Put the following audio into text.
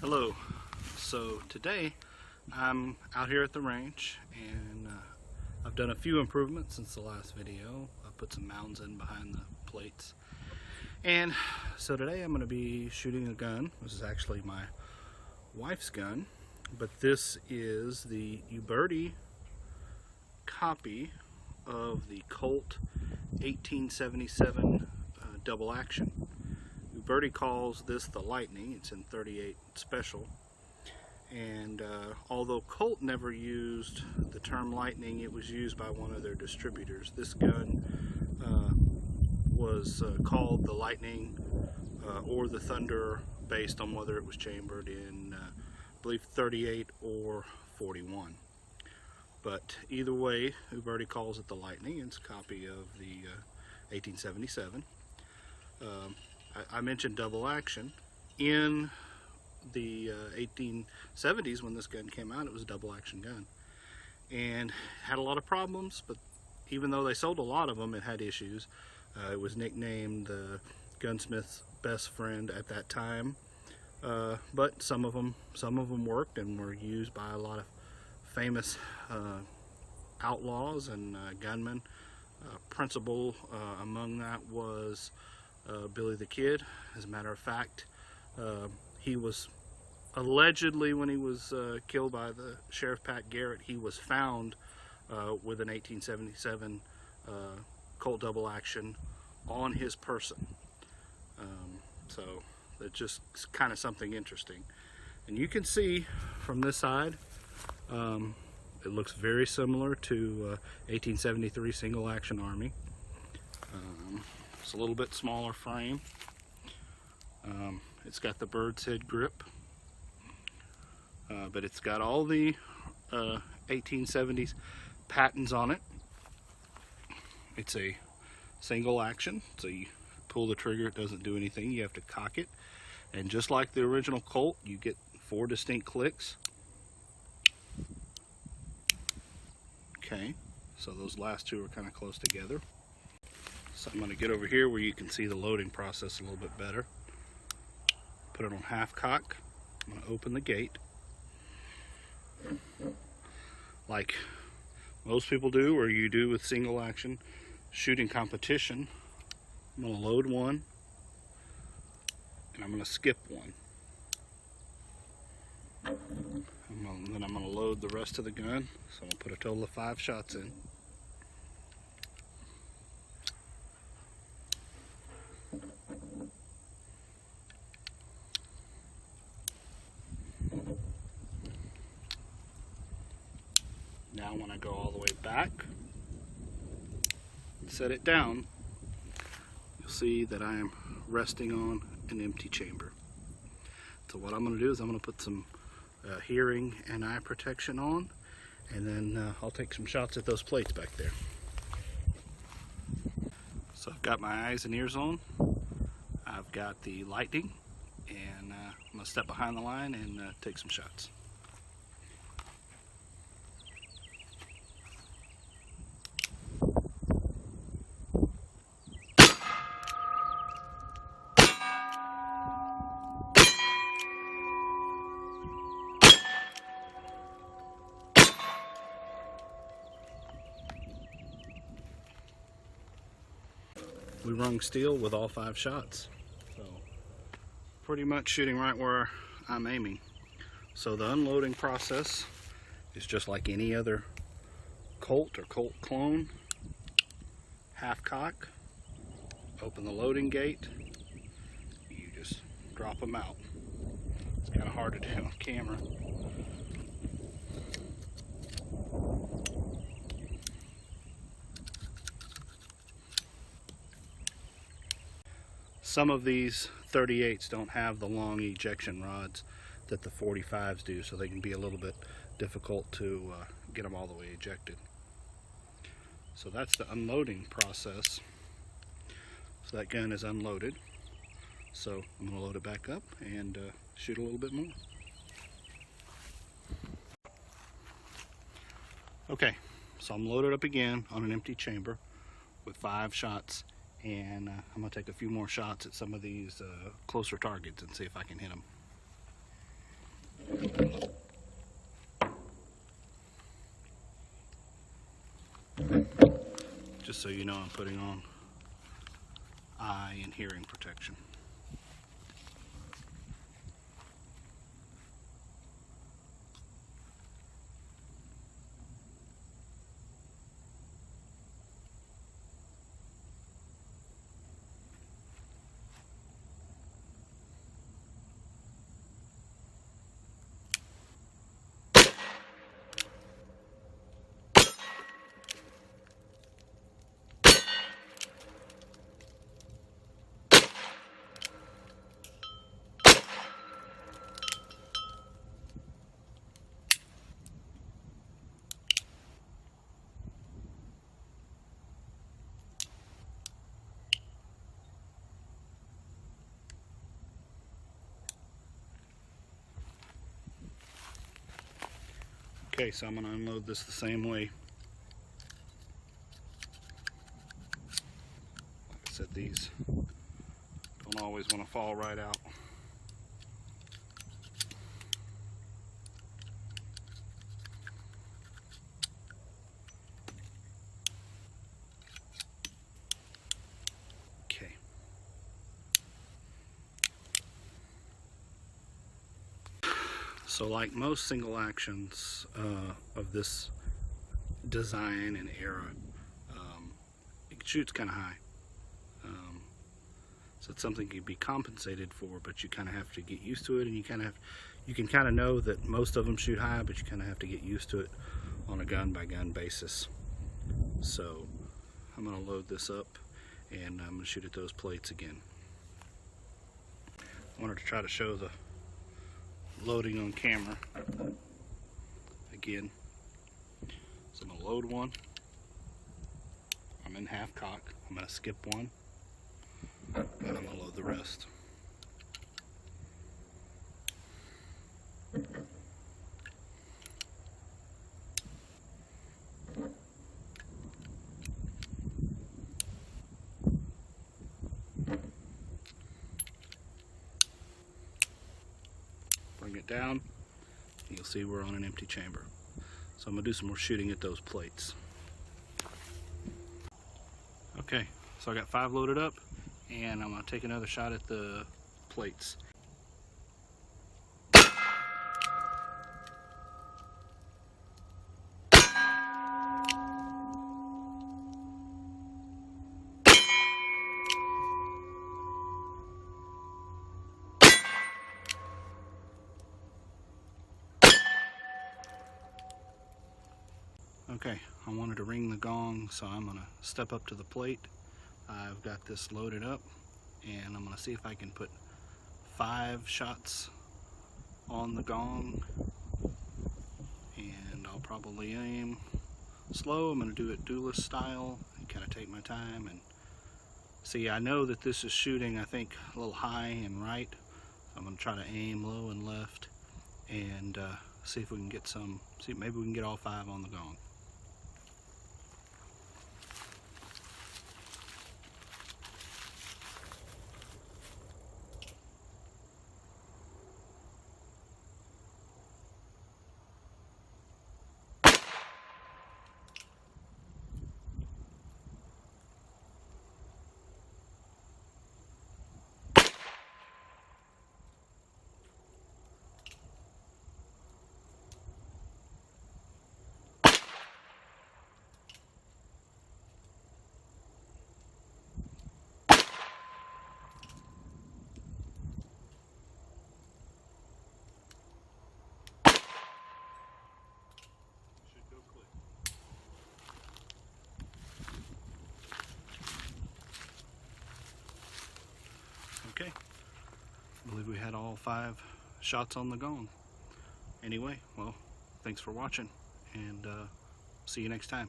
Hello. So today I'm out here at the range and I've done a few improvements since the last video. I put some mounds in behind the plates. And so today I'm going to be shooting a gun. This is actually my wife's gun, but this is the Uberti copy of the Colt 1877 double action. Uberti calls this the Lightning. It's in 38 special, and although Colt never used the term Lightning, it was used by one of their distributors. This gun was called the Lightning or the Thunder based on whether it was chambered in I believe 38 or 41. But either way, Uberti calls it the Lightning. It's a copy of the 1877. I mentioned double action. In the 1870s, when this gun came out, it was a double action gun and had a lot of problems, but even though they sold a lot of them, it had issues. It was nicknamed the gunsmith's best friend at that time, but some of them worked and were used by a lot of famous outlaws and gunmen. Principal among that was Billy the Kid. As a matter of fact, he was allegedly, when he was killed by the Sheriff Pat Garrett, he was found with an 1877 Colt double action on his person. So that's just kind of something interesting. And you can see from this side, it looks very similar to 1873 single action Army. It's a little bit smaller frame. It's got the bird's head grip, but it's got all the 1870s patents on it. It's a single action, so you pull the trigger, it doesn't do anything. You have to cock it, and just like the original Colt, you get 4 distinct clicks. Okay, so those last two are kind of close together. So I'm going to get over here where you can see the loading process a little bit better. Put it on half cock. I'm going to open the gate like most people do, or you do with single action shooting competition. I'm going to load one and I'm going to skip one. Then I'm going to load the rest of the gun. So I'm going to put a total of 5 shots in. Now when I go all the way back, set it down, you'll see that I am resting on an empty chamber. So what I'm going to do is I'm going to put some hearing and eye protection on, and then I'll take some shots at those plates back there. So I've got my eyes and ears on. I've got the Lightning, and I'm going to step behind the line and take some shots. We rung steel with all 5 shots, so pretty much shooting right where I'm aiming. So the unloading process is just like any other Colt or Colt clone. Half cock, open the loading gate, you just drop them out. It's kind of hard to do on camera. Some of these 38s don't have the long ejection rods that the 45s do, so they can be a little bit difficult to get them all the way ejected. So that's the unloading process. So that gun is unloaded. So I'm going to load it back up and shoot a little bit more. Okay, so I'm loaded up again on an empty chamber with 5 shots. And I'm going to take a few more shots at some of these closer targets and see if I can hit them. Just so you know, I'm putting on eye and hearing protection. Okay, so I'm going to unload this the same way. Like I said, these don't always want to fall right out. Okay. So like most single actions of this design and era, it shoots kind of high. So it's something you can be compensated for, but you kind of have to get used to it, and you can kind of know that most of them shoot high, but you kind of have to get used to it on a gun by gun basis. So I'm going to load this up, and I'm going to shoot at those plates again. I wanted to try to show the loading on camera again. So I'm going to load one. I'm in half cock. I'm going to skip one, and I'm going to load the rest. Bring it down, you'll see we're on an empty chamber. So I'm going to do some more shooting at those plates. Okay, so I got 5 loaded up, and I'm going to take another shot at the plates. Okay, I wanted to ring the gong, so I'm going to step up to the plate. I've got this loaded up, and I'm going to see if I can put 5 shots on the gong, and I'll probably aim slow. I'm going to do it duelist style and kind of take my time and see. I know that this is shooting, I think, a little high and right. I'm going to try to aim low and left, and see if we can get some, maybe we can get all 5 on the gong. Okay, I believe we had all 5 shots on the gong. Anyway, well, thanks for watching, and see you next time.